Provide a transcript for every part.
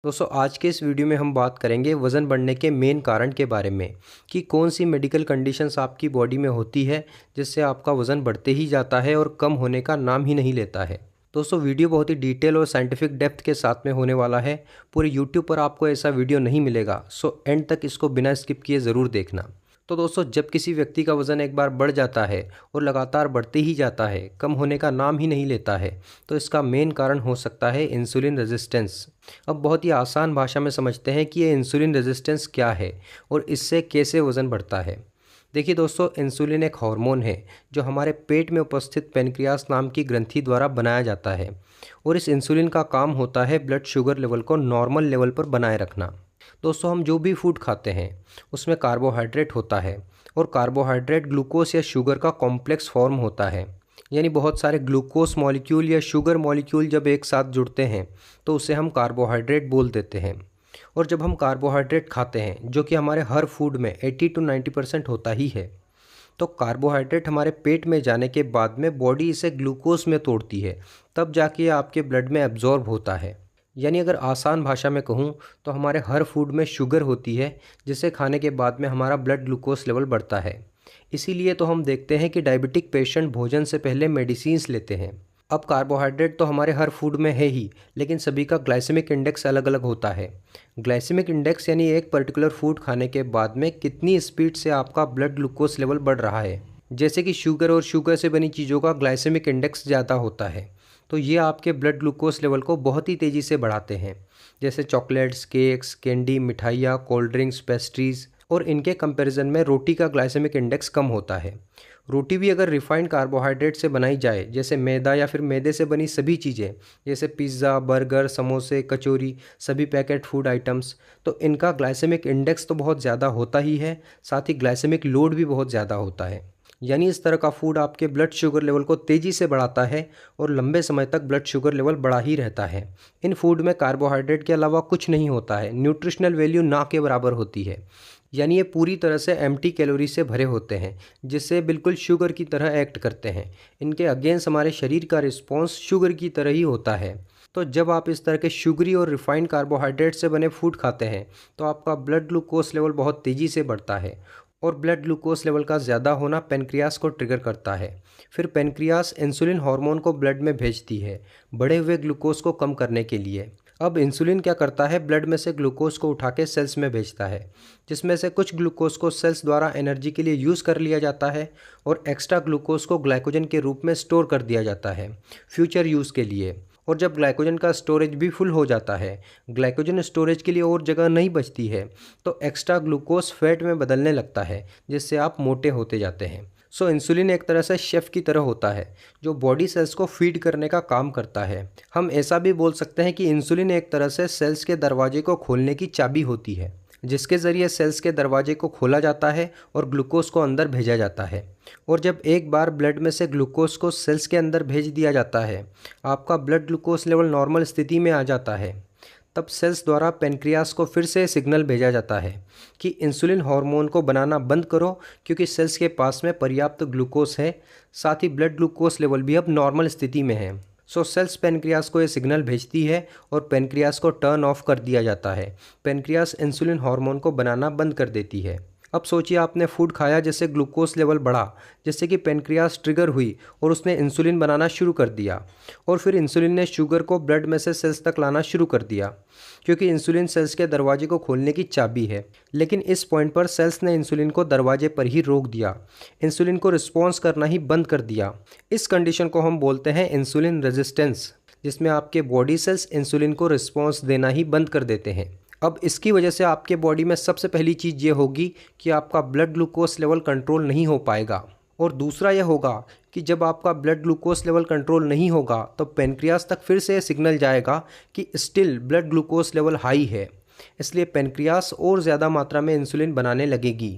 दोस्तों आज के इस वीडियो में हम बात करेंगे वज़न बढ़ने के मेन कारण के बारे में कि कौन सी मेडिकल कंडीशंस आपकी बॉडी में होती है जिससे आपका वज़न बढ़ते ही जाता है और कम होने का नाम ही नहीं लेता है। दोस्तों वीडियो बहुत ही डिटेल और साइंटिफिक डेप्थ के साथ में होने वाला है। पूरे यूट्यूब पर आपको ऐसा वीडियो नहीं मिलेगा, सो एंड तक इसको बिना स्किप किए ज़रूर देखना। तो दोस्तों जब किसी व्यक्ति का वज़न एक बार बढ़ जाता है और लगातार बढ़ते ही जाता है, कम होने का नाम ही नहीं लेता है, तो इसका मेन कारण हो सकता है इंसुलिन रेजिस्टेंस। अब बहुत ही आसान भाषा में समझते हैं कि ये इंसुलिन रेजिस्टेंस क्या है और इससे कैसे वज़न बढ़ता है। देखिए दोस्तों, इंसुलिन एक हार्मोन है जो हमारे पेट में उपस्थित पेनक्रियास नाम की ग्रंथि द्वारा बनाया जाता है और इस इंसुलिन का काम होता है ब्लड शुगर लेवल को नॉर्मल लेवल पर बनाए रखना। दोस्तों हम जो भी फूड खाते हैं उसमें कार्बोहाइड्रेट होता है और कार्बोहाइड्रेट ग्लूकोज या शुगर का कॉम्प्लेक्स फॉर्म होता है। यानी बहुत सारे ग्लूकोज मॉलिक्यूल या शुगर मॉलिक्यूल जब एक साथ जुड़ते हैं तो उसे हम कार्बोहाइड्रेट बोल देते हैं। और जब हम कार्बोहाइड्रेट खाते हैं, जो कि हमारे हर फूड में 80 to 90% होता ही है, तो कार्बोहाइड्रेट हमारे पेट में जाने के बाद में बॉडी इसे ग्लूकोज में तोड़ती है, तब जाके ये आपके ब्लड में एब्जॉर्ब होता है। यानी अगर आसान भाषा में कहूँ तो हमारे हर फूड में शुगर होती है जिसे खाने के बाद में हमारा ब्लड ग्लूकोज लेवल बढ़ता है। इसीलिए तो हम देखते हैं कि डायबिटिक पेशेंट भोजन से पहले मेडिसिन्स लेते हैं। अब कार्बोहाइड्रेट तो हमारे हर फूड में है ही, लेकिन सभी का ग्लाइसेमिक इंडेक्स अलग अलग होता है। ग्लाइसेमिक इंडेक्स यानी एक पर्टिकुलर फूड खाने के बाद में कितनी स्पीड से आपका ब्लड ग्लूकोज लेवल बढ़ रहा है। जैसे कि शुगर और शुगर से बनी चीज़ों का ग्लाइसेमिक इंडेक्स ज़्यादा होता है, तो ये आपके ब्लड ग्लूकोज लेवल को बहुत ही तेज़ी से बढ़ाते हैं। जैसे चॉकलेट्स, केक्स, कैंडी, मिठाइयाँ, कोल्ड ड्रिंक्स, पेस्ट्रीज़। और इनके कंपैरिजन में रोटी का ग्लाइसेमिक इंडेक्स कम होता है। रोटी भी अगर रिफाइंड कार्बोहाइड्रेट से बनाई जाए, जैसे मैदा या फिर मैदे से बनी सभी चीज़ें, जैसे पिज़्ज़ा, बर्गर, समोसे, कचौरी, सभी पैकेट फूड आइटम्स, तो इनका ग्लाइसेमिक इंडेक्स तो बहुत ज़्यादा होता ही है, साथ ही ग्लाइसेमिक लोड भी बहुत ज़्यादा होता है। यानी इस तरह का फूड आपके ब्लड शुगर लेवल को तेज़ी से बढ़ाता है और लंबे समय तक ब्लड शुगर लेवल बढ़ा ही रहता है। इन फूड में कार्बोहाइड्रेट के अलावा कुछ नहीं होता है, न्यूट्रिशनल वैल्यू ना के बराबर होती है। यानी ये पूरी तरह से एम्प्टी कैलोरी से भरे होते हैं, जिससे बिल्कुल शुगर की तरह एक्ट करते हैं। इनके अगेंस्ट हमारे शरीर का रिस्पॉन्स शुगर की तरह ही होता है। तो जब आप इस तरह के शुगरी और रिफाइंड कार्बोहाइड्रेट से बने फूड खाते हैं तो आपका ब्लड ग्लूकोज लेवल बहुत तेज़ी से बढ़ता है और ब्लड ग्लूकोज लेवल का ज़्यादा होना पेनक्रियास को ट्रिगर करता है। फिर पेनक्रियास इंसुलिन हार्मोन को ब्लड में भेजती है बढ़े हुए ग्लूकोज को कम करने के लिए। अब इंसुलिन क्या करता है, ब्लड में से ग्लूकोज को उठा के सेल्स में भेजता है, जिसमें से कुछ ग्लूकोज को सेल्स द्वारा एनर्जी के लिए यूज़ कर लिया जाता है और एक्स्ट्रा ग्लूकोज को ग्लाइकोजन के रूप में स्टोर कर दिया जाता है फ्यूचर यूज़ के लिए। और जब ग्लाइकोजन का स्टोरेज भी फुल हो जाता है, ग्लाइकोजन स्टोरेज के लिए और जगह नहीं बचती है, तो एक्स्ट्रा ग्लूकोज फैट में बदलने लगता है, जिससे आप मोटे होते जाते हैं। सो इंसुलिन एक तरह से शेफ़ की तरह होता है जो बॉडी सेल्स को फीड करने का काम करता है। हम ऐसा भी बोल सकते हैं कि इंसुलिन एक तरह से सेल्स के दरवाजे को खोलने की चाबी होती है, जिसके ज़रिए सेल्स के दरवाजे को खोला जाता है और ग्लूकोज को अंदर भेजा जाता है। और जब एक बार ब्लड में से ग्लूकोज को सेल्स के अंदर भेज दिया जाता है, आपका ब्लड ग्लूकोज लेवल नॉर्मल स्थिति में आ जाता है, तब सेल्स द्वारा पेनक्रियास को फिर से सिग्नल भेजा जाता है कि इंसुलिन हार्मोन को बनाना बंद करो, क्योंकि सेल्स के पास में पर्याप्त ग्लूकोज है, साथ ही ब्लड ग्लूकोज लेवल भी अब नॉर्मल स्थिति में है। सो सेल्स पेनक्रियास को ये सिग्नल भेजती है और पेनक्रियास को टर्न ऑफ कर दिया जाता है। पेनक्रियास इंसुलिन हार्मोन को बनाना बंद कर देती है। अब सोचिए आपने फूड खाया जैसे ग्लूकोज लेवल बढ़ा, जैसे कि पेनक्रियास ट्रिगर हुई और उसने इंसुलिन बनाना शुरू कर दिया और फिर इंसुलिन ने शुगर को ब्लड में से सेल्स तक लाना शुरू कर दिया, क्योंकि इंसुलिन सेल्स के दरवाजे को खोलने की चाबी है। लेकिन इस पॉइंट पर सेल्स ने इंसुलिन को दरवाजे पर ही रोक दिया, इंसुलिन को रिस्पॉन्स करना ही बंद कर दिया। इस कंडीशन को हम बोलते हैं इंसुलिन रेजिस्टेंस, जिसमें आपके बॉडी सेल्स इंसुलिन को रिस्पॉन्स देना ही बंद कर देते हैं। अब इसकी वजह से आपके बॉडी में सबसे पहली चीज़ ये होगी कि आपका ब्लड ग्लूकोज लेवल कंट्रोल नहीं हो पाएगा, और दूसरा यह होगा कि जब आपका ब्लड ग्लूकोज लेवल कंट्रोल नहीं होगा तो पेनक्रियास तक फिर से सिग्नल जाएगा कि still blood glucose level high है, इसलिए पेनक्रियास और ज़्यादा मात्रा में इंसुलिन बनाने लगेगी,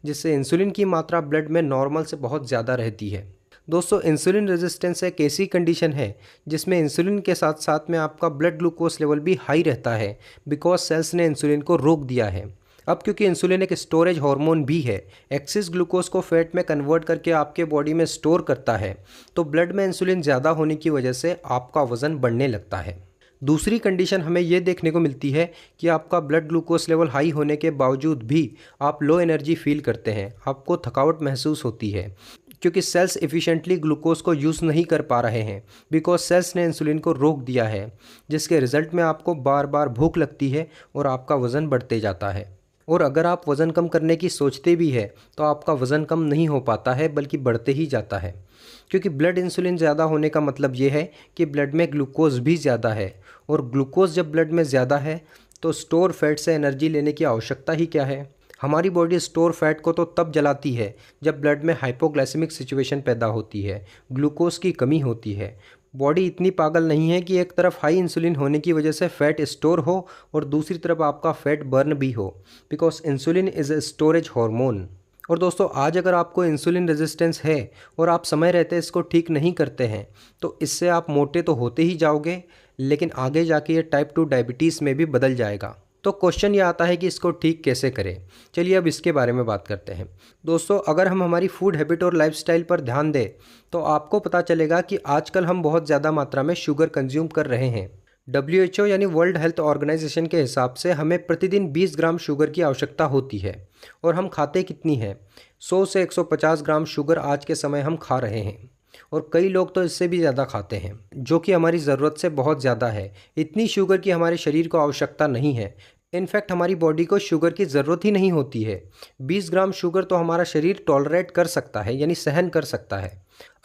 जिससे इंसुलिन की मात्रा ब्लड में नॉर्मल से बहुत ज़्यादा रहती है। दोस्तों इंसुलिन रेजिस्टेंस एक ऐसी कंडीशन है जिसमें इंसुलिन के साथ साथ में आपका ब्लड ग्लूकोज लेवल भी हाई रहता है, बिकॉज सेल्स ने इंसुलिन को रोक दिया है। अब क्योंकि इंसुलिन एक स्टोरेज हार्मोन भी है, एक्सेस ग्लूकोज को फैट में कन्वर्ट करके आपके बॉडी में स्टोर करता है, तो ब्लड में इंसुलिन ज़्यादा होने की वजह से आपका वज़न बढ़ने लगता है। दूसरी कंडीशन हमें ये देखने को मिलती है कि आपका ब्लड ग्लूकोज लेवल हाई होने के बावजूद भी आप लो एनर्जी फील करते हैं, आपको थकावट महसूस होती है, क्योंकि सेल्स एफिशिएंटली ग्लूकोज को यूज़ नहीं कर पा रहे हैं, बिकॉज सेल्स ने इंसुलिन को रोक दिया है, जिसके रिजल्ट में आपको बार बार भूख लगती है और आपका वज़न बढ़ते जाता है। और अगर आप वज़न कम करने की सोचते भी है तो आपका वज़न कम नहीं हो पाता है, बल्कि बढ़ते ही जाता है, क्योंकि ब्लड इंसुलिन ज़्यादा होने का मतलब ये है कि ब्लड में ग्लूकोज भी ज़्यादा है, और ग्लूकोज जब ब्लड में ज़्यादा है तो स्टोर फैट से एनर्जी लेने की आवश्यकता ही क्या है। हमारी बॉडी स्टोर फैट को तो तब जलाती है जब ब्लड में हाइपोग्लाइसेमिक सिचुएशन पैदा होती है, ग्लूकोज की कमी होती है। बॉडी इतनी पागल नहीं है कि एक तरफ हाई इंसुलिन होने की वजह से फैट स्टोर हो और दूसरी तरफ आपका फैट बर्न भी हो, because insulin is a storage hormone. और दोस्तों, आज अगर आपको इंसुलिन रेजिस्टेंस है और आप समय रहते इसको ठीक नहीं करते हैं तो इससे आप मोटे तो होते ही जाओगे, लेकिन आगे जाके ये टाइप 2 डायबिटीज़ में भी बदल जाएगा। तो क्वेश्चन ये आता है कि इसको ठीक कैसे करें। चलिए अब इसके बारे में बात करते हैं। दोस्तों, अगर हम हमारी फूड हैबिट और लाइफस्टाइल पर ध्यान दें तो आपको पता चलेगा कि आजकल हम बहुत ज़्यादा मात्रा में शुगर कंज्यूम कर रहे हैं। WHO यानी वर्ल्ड हेल्थ ऑर्गेनाइजेशन के हिसाब से हमें प्रतिदिन 20 ग्राम शुगर की आवश्यकता होती है, और हम खाते कितनी है? 100 से 150 ग्राम शुगर आज के समय हम खा रहे हैं, और कई लोग तो इससे भी ज़्यादा खाते हैं, जो कि हमारी ज़रूरत से बहुत ज़्यादा है। इतनी शुगर की हमारे शरीर को आवश्यकता नहीं है। इनफैक्ट हमारी बॉडी को शुगर की ज़रूरत ही नहीं होती है। 20 ग्राम शुगर तो हमारा शरीर टॉलरेट कर सकता है, यानी सहन कर सकता है।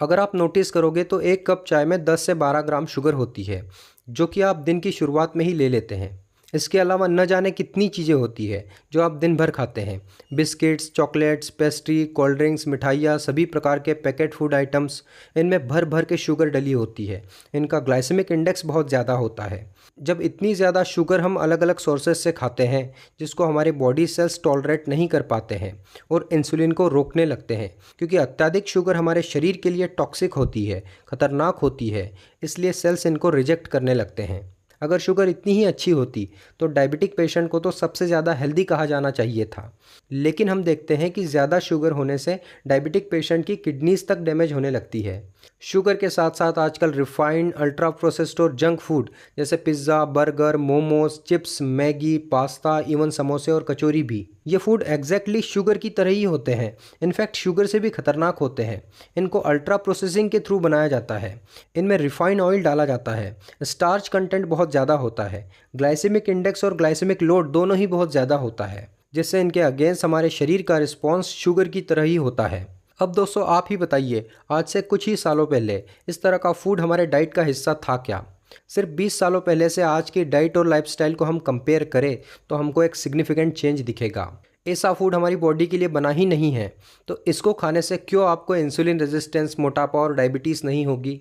अगर आप नोटिस करोगे तो एक कप चाय में 10 से 12 ग्राम शुगर होती है, जो कि आप दिन की शुरुआत में ही ले लेते हैं। इसके अलावा न जाने कितनी चीज़ें होती है जो आप दिन भर खाते हैं। Biscuits, chocolates, pastry, cold drinks, मिठाइयाँ, सभी प्रकार के पैकेट फूड आइटम्स, इनमें भर भर के शुगर डली होती है। इनका ग्लाइसेमिक इंडेक्स बहुत ज़्यादा होता है। जब इतनी ज़्यादा शुगर हम अलग अलग सोर्सेज से खाते हैं जिसको हमारे बॉडी सेल्स टॉलरेट नहीं कर पाते हैं और इंसुलिन को रोकने लगते हैं, क्योंकि अत्यधिक शुगर हमारे शरीर के लिए टॉक्सिक होती है, खतरनाक होती है, इसलिए सेल्स इनको रिजेक्ट करने लगते हैं। अगर शुगर इतनी ही अच्छी होती तो डायबिटिक पेशेंट को तो सबसे ज़्यादा हेल्दी कहा जाना चाहिए था, लेकिन हम देखते हैं कि ज़्यादा शुगर होने से डायबिटिक पेशेंट की किडनीज तक डैमेज होने लगती है। शुगर के साथ साथ आजकल रिफाइंड, अल्ट्रा प्रोसेस्ड और जंक फूड जैसे pizza, burger, momos, chips, Maggi, pasta, even समोसे और कचौरी भी, ये फूड एग्जैक्टली शुगर की तरह ही होते हैं। इनफैक्ट शुगर से भी खतरनाक होते हैं। इनको अल्ट्रा प्रोसेसिंग के थ्रू बनाया जाता है। इनमें रिफाइंड ऑयल डाला जाता है। स्टार्च कंटेंट बहुत ज़्यादा होता है। ग्लाइसेमिक इंडेक्स और ग्लाइसेमिक लोड दोनों ही बहुत ज़्यादा होता है, जिससे इनके अगेंस्ट हमारे शरीर का रिस्पॉन्स शुगर की तरह ही होता है। अब दोस्तों, आप ही बताइए, आज से कुछ ही सालों पहले इस तरह का फूड हमारे डाइट का हिस्सा था क्या? सिर्फ 20 सालों पहले से आज की डाइट और लाइफस्टाइल को हम कंपेयर करें तो हमको एक सिग्निफिकेंट चेंज दिखेगा। ऐसा फूड हमारी बॉडी के लिए बना ही नहीं है, तो इसको खाने से क्यों आपको इंसुलिन रेजिस्टेंस, मोटापा और डायबिटीज़ नहीं होगी?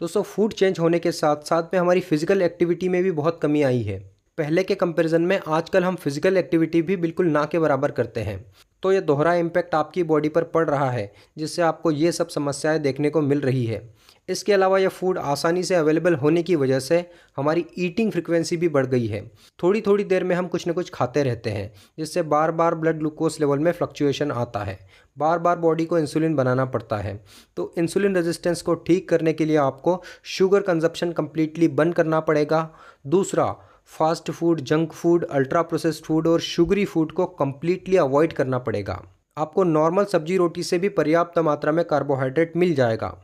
दोस्तों, फूड चेंज होने के साथ साथ में हमारी फिजिकल एक्टिविटी में भी बहुत कमी आई है। पहले के कंपैरिजन में आजकल हम फिजिकल एक्टिविटी भी बिल्कुल ना के बराबर करते हैं, तो ये दोहरा इम्पैक्ट आपकी बॉडी पर पड़ रहा है, जिससे आपको ये सब समस्याएं देखने को मिल रही है। इसके अलावा यह फूड आसानी से अवेलेबल होने की वजह से हमारी ईटिंग फ्रिक्वेंसी भी बढ़ गई है। थोड़ी थोड़ी देर में हम कुछ न कुछ खाते रहते हैं, जिससे बार बार ब्लड ग्लूकोज लेवल में फ्लक्चुएशन आता है। बार बार बॉडी को इंसुलिन बनाना पड़ता है। तो इंसुलिन रेजिस्टेंस को ठीक करने के लिए आपको शुगर कंजप्शन कम्प्लीटली बंद करना पड़ेगा। दूसरा, fast food, junk food, ultra processed food और शुगरी फूड को कम्प्लीटली अवॉइड करना पड़ेगा। आपको नॉर्मल सब्जी रोटी से भी पर्याप्त मात्रा में कार्बोहाइड्रेट मिल जाएगा।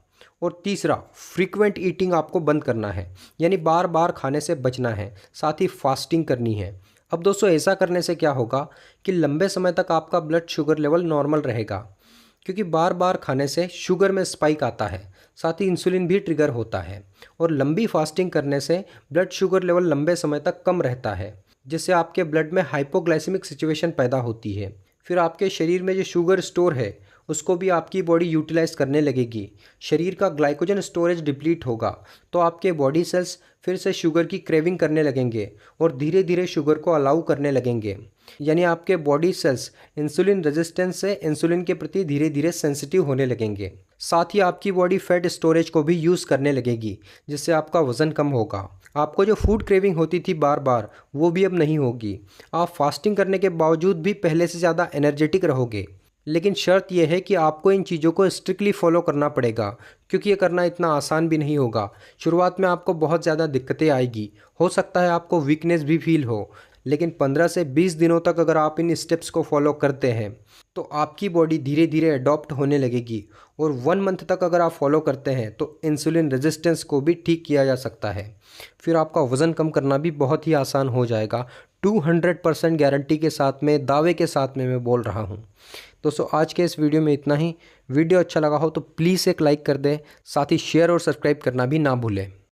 और तीसरा, फ्रीक्वेंट ईटिंग आपको बंद करना है, यानी बार बार खाने से बचना है, साथ ही फास्टिंग करनी है। अब दोस्तों, ऐसा करने से क्या होगा कि लंबे समय तक आपका ब्लड शुगर लेवल नॉर्मल रहेगा, क्योंकि बार बार खाने से शुगर में स्पाइक आता है, साथ ही इंसुलिन भी ट्रिगर होता है। और लंबी फास्टिंग करने से ब्लड शुगर लेवल लंबे समय तक कम रहता है, जिससे आपके ब्लड में हाइपोग्लाइसेमिक सिचुएशन पैदा होती है। फिर आपके शरीर में जो शुगर स्टोर है उसको भी आपकी बॉडी यूटिलाइज करने लगेगी। शरीर का ग्लाइकोजन स्टोरेज डिप्लीट होगा, तो आपके बॉडी सेल्स फिर से शुगर की क्रेविंग करने लगेंगे और धीरे धीरे शुगर को अलाउ करने लगेंगे। यानी आपके बॉडी सेल्स इंसुलिन रेजिस्टेंस से इंसुलिन के प्रति धीरे धीरे सेंसिटिव होने लगेंगे। साथ ही आपकी बॉडी फैट स्टोरेज को भी यूज़ करने लगेगी, जिससे आपका वज़न कम होगा। आपको जो फूड क्रेविंग होती थी बार बार, वो भी अब नहीं होगी। आप फास्टिंग करने के बावजूद भी पहले से ज़्यादा एनर्जेटिक रहोगे। लेकिन शर्त यह है कि आपको इन चीज़ों को स्ट्रिक्टली फॉलो करना पड़ेगा, क्योंकि ये करना इतना आसान भी नहीं होगा। शुरुआत में आपको बहुत ज़्यादा दिक्कतें आएगी, हो सकता है आपको वीकनेस भी फील हो, लेकिन 15 से 20 दिनों तक अगर आप इन स्टेप्स को फॉलो करते हैं तो आपकी बॉडी धीरे धीरे अडॉप्ट होने लगेगी। और 1 मंथ तक अगर आप फॉलो करते हैं तो इंसुलिन रेजिस्टेंस को भी ठीक किया जा सकता है। फिर आपका वज़न कम करना भी बहुत ही आसान हो जाएगा। 200% गारंटी के साथ में, दावे के साथ में मैं बोल रहा हूँ। दोस्तों, आज के इस वीडियो में इतना ही। वीडियो अच्छा लगा हो तो प्लीज़ एक लाइक कर दें, साथ ही शेयर और सब्सक्राइब करना भी ना भूलें।